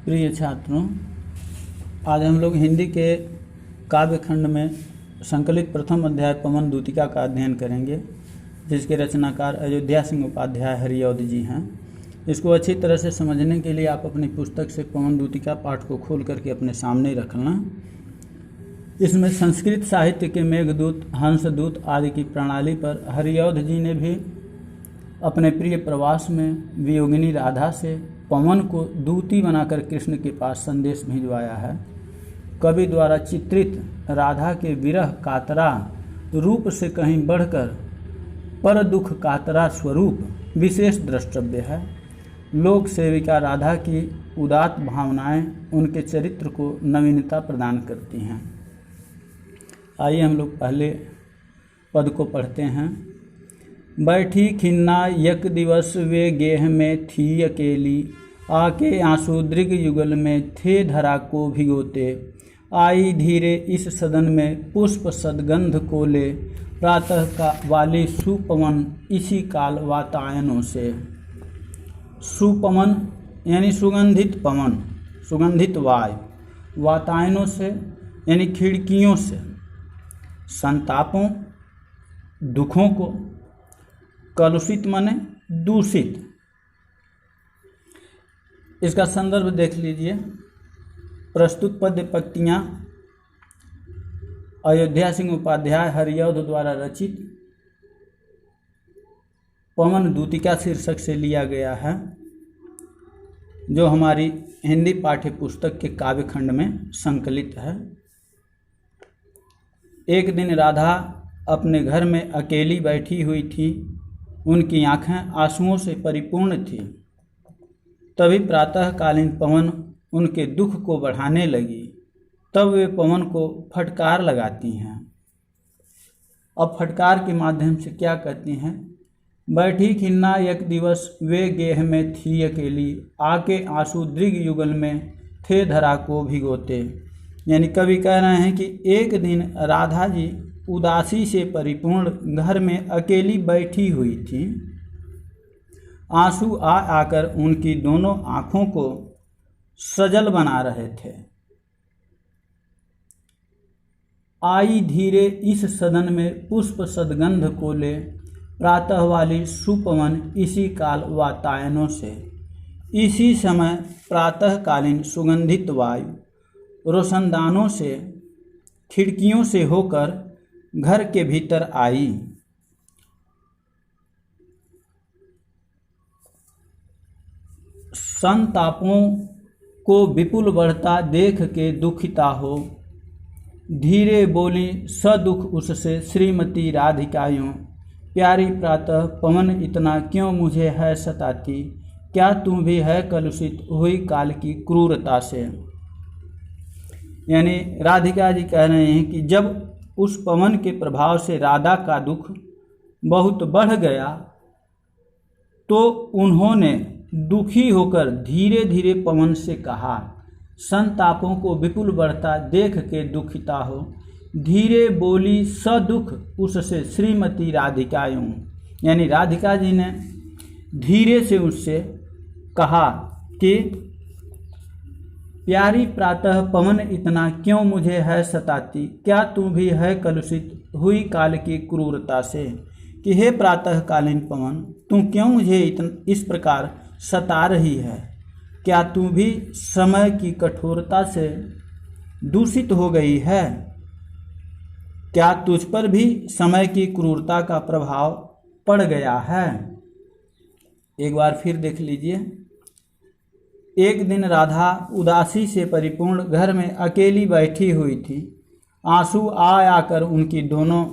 प्रिय छात्रों, आज हम लोग हिंदी के काव्य खंड में संकलित प्रथम अध्याय पवन दूतिका का अध्ययन करेंगे, जिसके रचनाकार अयोध्या सिंह उपाध्याय हरिऔध जी हैं। इसको अच्छी तरह से समझने के लिए आप अपनी पुस्तक से पवन दूतिका पाठ को खोल करके अपने सामने रखना। इसमें संस्कृत साहित्य के मेघदूत, हंसदूत आदि की प्रणाली पर हरिऔध जी ने भी अपने प्रिय प्रवास में वियोगिनी राधा से पवन को दूती बनाकर कृष्ण के पास संदेश भिजवाया है। कवि द्वारा चित्रित राधा के विरह कातरा रूप से कहीं बढ़कर पर दुख कातरा स्वरूप विशेष द्रष्टव्य है। लोक सेविका राधा की उदात्त भावनाएं उनके चरित्र को नवीनता प्रदान करती हैं। आइए हम लोग पहले पद को पढ़ते हैं। बैठी खिन्ना यक दिवस वे गेह में थी अकेली, आके आंसू दृग युगल में थे धरा को भिगोते। आई धीरे इस सदन में पुष्प सदगंध को ले, प्रातः का वाली सुपवन इसी काल वातायनों से। सुपवन यानी सुगंधित पवन, सुगंधित वायु, वातायनों से यानी खिड़कियों से। संतापों दुखों को, कलुषित माने दूषित। इसका संदर्भ देख लीजिए। प्रस्तुत पद्य पंक्तियाँ अयोध्या सिंह उपाध्याय हरिऔध द्वारा रचित पवन दूतिका शीर्षक से लिया गया है, जो हमारी हिंदी पाठ्य पुस्तक के काव्य खंड में संकलित है। एक दिन राधा अपने घर में अकेली बैठी हुई थी। उनकी आँखें आंसुओं से परिपूर्ण थी। तभी प्रातःकालीन पवन उनके दुख को बढ़ाने लगी। तब वे पवन को फटकार लगाती हैं। अब फटकार के माध्यम से क्या कहती हैं? बैठी खिन्ना एक दिवस वे गेह में थी अकेली, आके आंसू दृग युगल में थे धरा को भिगोते। यानी कवि कह रहे हैं कि एक दिन राधा जी उदासी से परिपूर्ण घर में अकेली बैठी हुई थी। आंसू आकर उनकी दोनों आँखों को सजल बना रहे थे। आई धीरे इस सदन में पुष्प सदगंध को ले, प्रातः वाली सुपवन इसी काल वातायनों से। इसी समय प्रातःकालीन सुगंधित वायु रोशनदानों से, खिड़कियों से होकर घर के भीतर आई। संतापों को विपुल बढ़ता देख के दुखिता हो, धीरे बोली सदुख उससे श्रीमती राधिकायों। प्यारी प्रातः पवन इतना क्यों मुझे है सताती, क्या तू भी है कलुषित हुई काल की क्रूरता से। यानी राधिका जी कह रहे हैं कि जब उस पवन के प्रभाव से राधा का दुख बहुत बढ़ गया, तो उन्होंने दुखी होकर धीरे धीरे पवन से कहा। संतापों को विपुल बढ़ता देख के दुखिता हो, धीरे बोली सदुख उससे श्रीमती राधिकायों। यानी राधिका जी ने धीरे से उससे कहा कि प्यारी प्रातः पवन इतना क्यों मुझे है सताती, क्या तू भी है कलुषित हुई काल की क्रूरता से। कि हे प्रातःकालीन पवन, तू क्यों मुझे इस प्रकार सता रही है? क्या तू भी समय की कठोरता से दूषित हो गई है? क्या तुझ पर भी समय की क्रूरता का प्रभाव पड़ गया है? एक बार फिर देख लीजिए। एक दिन राधा उदासी से परिपूर्ण घर में अकेली बैठी हुई थी। आंसू आकर उनकी दोनों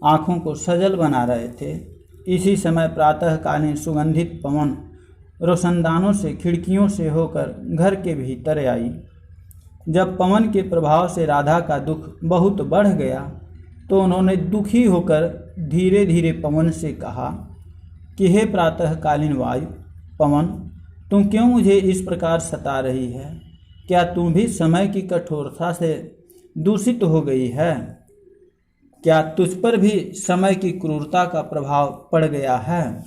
आँखों को सजल बना रहे थे। इसी समय प्रातःकालीन सुगंधित पवन रोशनदानों से, खिड़कियों से होकर घर के भीतर आई। जब पवन के प्रभाव से राधा का दुख बहुत बढ़ गया, तो उन्होंने दुखी होकर धीरे धीरे पवन से कहा कि हे प्रातःकालीन वायु पवन, तुम क्यों मुझे इस प्रकार सता रही है? क्या तुम भी समय की कठोरता से दूषित हो गई है? क्या तुझ पर भी समय की क्रूरता का प्रभाव पड़ गया है?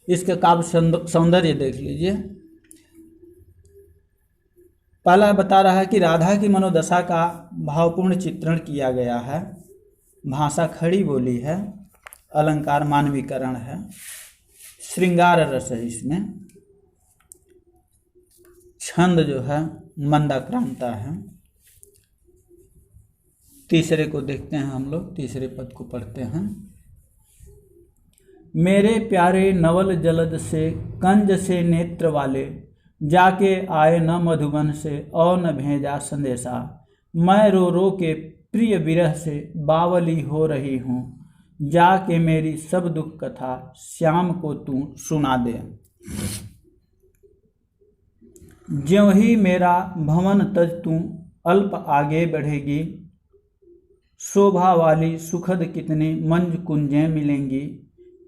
इसका काव्य सौंदर्य देख लीजिए। पहला बता रहा है कि राधा की मनोदशा का भावपूर्ण चित्रण किया गया है, भाषा खड़ी बोली है, अलंकार मानवीकरण है, श्रृंगार रस है इसमें, छंद जो है मंदाक्रांता है। तीसरे को देखते हैं हम लोग, तीसरे पद को पढ़ते हैं। मेरे प्यारे नवल जलद से कंज से नेत्र वाले, जाके आए न मधुबन से और न भेजा संदेशा। मैं रो रो के प्रिय विरह से बावली हो रही हूँ, जाके मेरी सब दुख कथा श्याम को तू सुना दे। ज्यों ही मेरा भवन तज तू अल्प आगे बढ़ेगी, शोभा वाली सुखद कितनी मंज कुंजें मिलेंगी।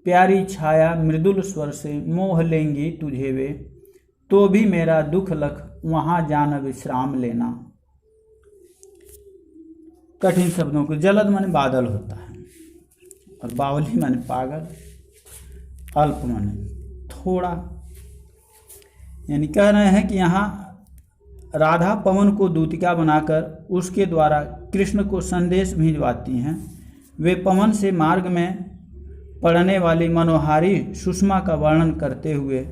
प्यारी छाया मृदुल स्वर से मोह लेंगी तुझे वे, तो भी मेरा दुख लख वहाँ जान विश्राम लेना। कठिन शब्दों को, जलद माने बादल होता है और बावली माने पागल, अल्प माने थोड़ा। यानी कह रहे हैं कि यहाँ राधा पवन को दूतिका बनाकर उसके द्वारा कृष्ण को संदेश भिजवाती हैं। वे पवन से मार्ग में पड़ने वाली मनोहारी सुषमा का वर्णन करते हुए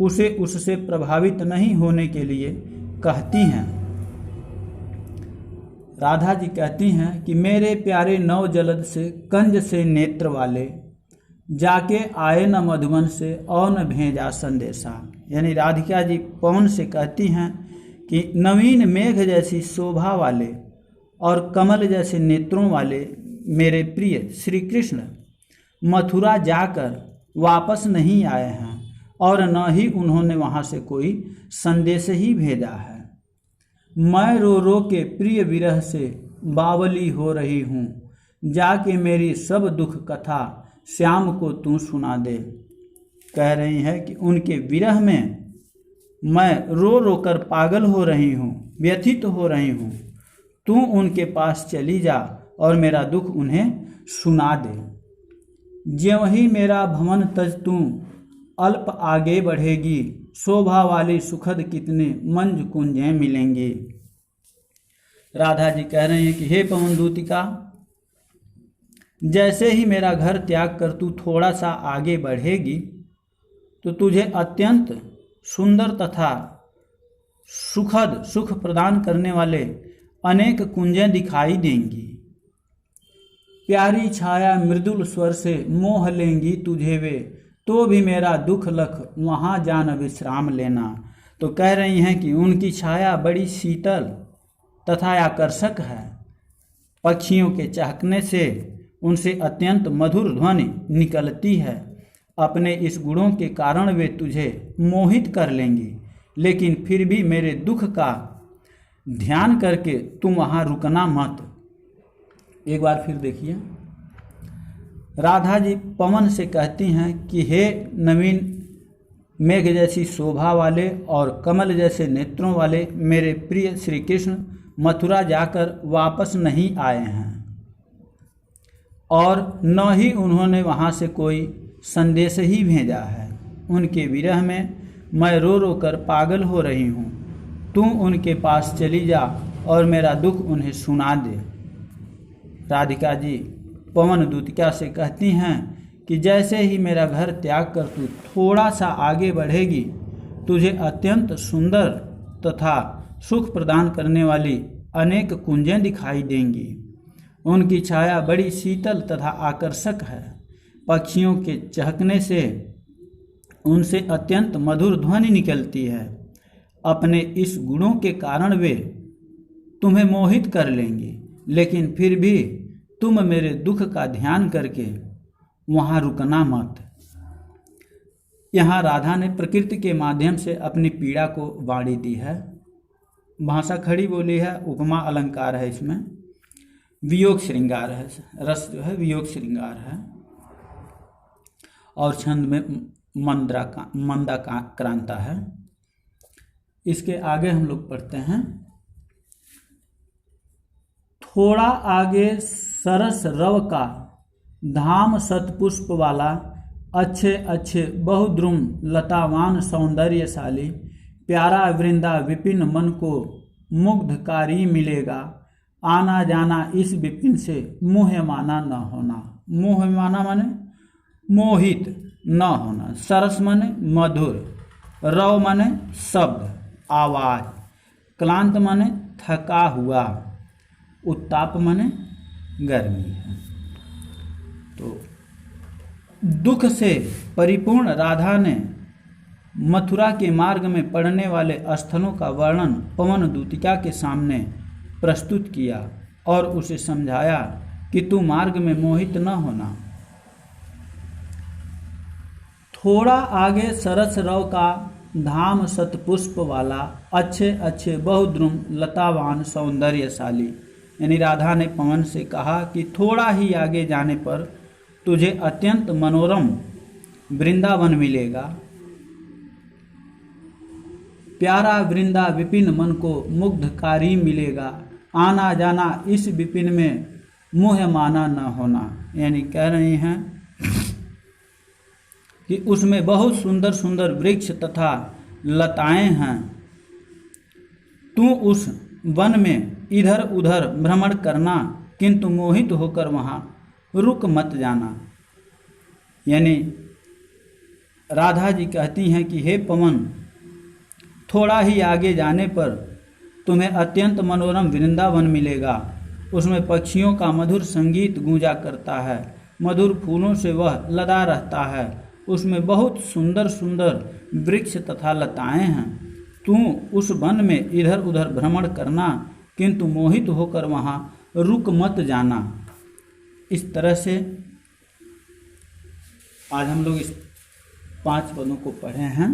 उसे उससे प्रभावित नहीं होने के लिए कहती हैं। राधा जी कहती हैं कि मेरे प्यारे नव जलद से कंज से नेत्र वाले, जाके आए न मधुबन से और न भेजा संदेशा। यानी राधिका जी पवन से कहती हैं कि नवीन मेघ जैसी शोभा वाले और कमल जैसे नेत्रों वाले मेरे प्रिय श्री कृष्ण मथुरा जाकर वापस नहीं आए हैं और न ही उन्होंने वहाँ से कोई संदेश ही भेजा है। मैं रो रो के प्रिय विरह से बावली हो रही हूँ, जाके मेरी सब दुख कथा श्याम को तू सुना दे। कह रही है कि उनके विरह में मैं रो रो कर पागल हो रही हूँ, व्यथित हो रही हूँ। तू उनके पास चली जा और मेरा दुख उन्हें सुना दे। ज्यों ही मेरा भवन तज तू अल्प आगे बढ़ेगी, शोभा वाली सुखद कितने मंज कुंजें मिलेंगी। राधा जी कह रहे हैं कि हे पवन दूतिका, जैसे ही मेरा घर त्याग कर तू थोड़ा सा आगे बढ़ेगी तो तुझे अत्यंत सुंदर तथा सुखद सुख प्रदान करने वाले अनेक कुंजें दिखाई देंगी। प्यारी छाया मृदुल स्वर से मोह लेंगी तुझे वे, तो भी मेरा दुख लख वहाँ जान विश्राम लेना। तो कह रही हैं कि उनकी छाया बड़ी शीतल तथा आकर्षक है। पक्षियों के चहकने से उनसे अत्यंत मधुर ध्वनि निकलती है। अपने इस गुणों के कारण वे तुझे मोहित कर लेंगी, लेकिन फिर भी मेरे दुख का ध्यान करके तुम वहाँ रुकना मत। एक बार फिर देखिए, राधा जी पवन से कहती हैं कि हे नवीन मेघ जैसी शोभा वाले और कमल जैसे नेत्रों वाले मेरे प्रिय श्री कृष्ण मथुरा जाकर वापस नहीं आए हैं और न ही उन्होंने वहाँ से कोई संदेश ही भेजा है। उनके विरह में मैं रो रो कर पागल हो रही हूँ। तू उनके पास चली जा और मेरा दुख उन्हें सुना दे। राधिका जी पवन दूतिका से कहती हैं कि जैसे ही मेरा घर त्याग कर तू थोड़ा सा आगे बढ़ेगी, तुझे अत्यंत सुंदर तथा सुख प्रदान करने वाली अनेक कुंजें दिखाई देंगी। उनकी छाया बड़ी शीतल तथा आकर्षक है। पक्षियों के चहकने से उनसे अत्यंत मधुर ध्वनि निकलती है। अपने इस गुणों के कारण वे तुम्हें मोहित कर लेंगी, लेकिन फिर भी तुम मेरे दुख का ध्यान करके वहाँ रुकना मत। यहाँ राधा ने प्रकृति के माध्यम से अपनी पीड़ा को वाणी दी है। भाषा खड़ी बोली है, उपमा अलंकार है, इसमें वियोग श्रृंगार है, रस जो है वियोग श्रृंगार है, और छंद में मंदा क्रांता है। इसके आगे हम लोग पढ़ते हैं। थोड़ा आगे सरस रव का धाम सतपुष्प वाला, अच्छे अच्छे बहुद्रुम लतावान सौंदर्यशाली, प्यारा वृंदा विपिन मन को मुग्धकारी मिलेगा, आना जाना इस विपिन से मोह माना न होना। मोह माना माने मोहित न होना। सरस माने मधुर, रव माने शब्द आवाज, क्लांत माने थका हुआ, उत्ताप माने गर्मी है। तो दुख से परिपूर्ण राधा ने मथुरा के मार्ग में पड़ने वाले स्थलों का वर्णन पवन दूतिका के सामने प्रस्तुत किया और उसे समझाया कि तू मार्ग में मोहित न होना। थोड़ा आगे सरस रव का धाम शतपुष्प वाला, अच्छे अच्छे बहुद्रुम लतावान सौंदर्यशाली। यानी राधा ने पवन से कहा कि थोड़ा ही आगे जाने पर तुझे अत्यंत मनोरम वृंदावन मिलेगा। प्यारा वृंदा विपिन मन को मुग्धकारी मिलेगा, आना जाना इस विपिन में मोह माना न होना। यानी कह रहे हैं कि उसमें बहुत सुंदर सुंदर वृक्ष तथा लताएं हैं। तू उस वन में इधर उधर भ्रमण करना, किंतु मोहित होकर वहाँ रुक मत जाना। यानी राधा जी कहती हैं कि हे पवन, थोड़ा ही आगे जाने पर तुम्हें अत्यंत मनोरम वृंदावन मिलेगा। उसमें पक्षियों का मधुर संगीत गूंजा करता है, मधुर फूलों से वह लदा रहता है। उसमें बहुत सुंदर सुंदर वृक्ष तथा लताएं हैं। तू उस वन में इधर उधर भ्रमण करना, किंतु मोहित होकर वहाँ रुक मत जाना। इस तरह से आज हम लोग इस 5 पदों को पढ़े हैं।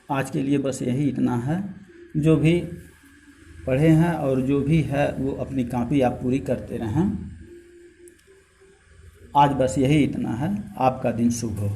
आज के लिए बस यही इतना है। जो भी पढ़े हैं और जो भी है वो अपनी कॉपी आप पूरी करते रहें। आज बस यही इतना है। आपका दिन शुभ हो।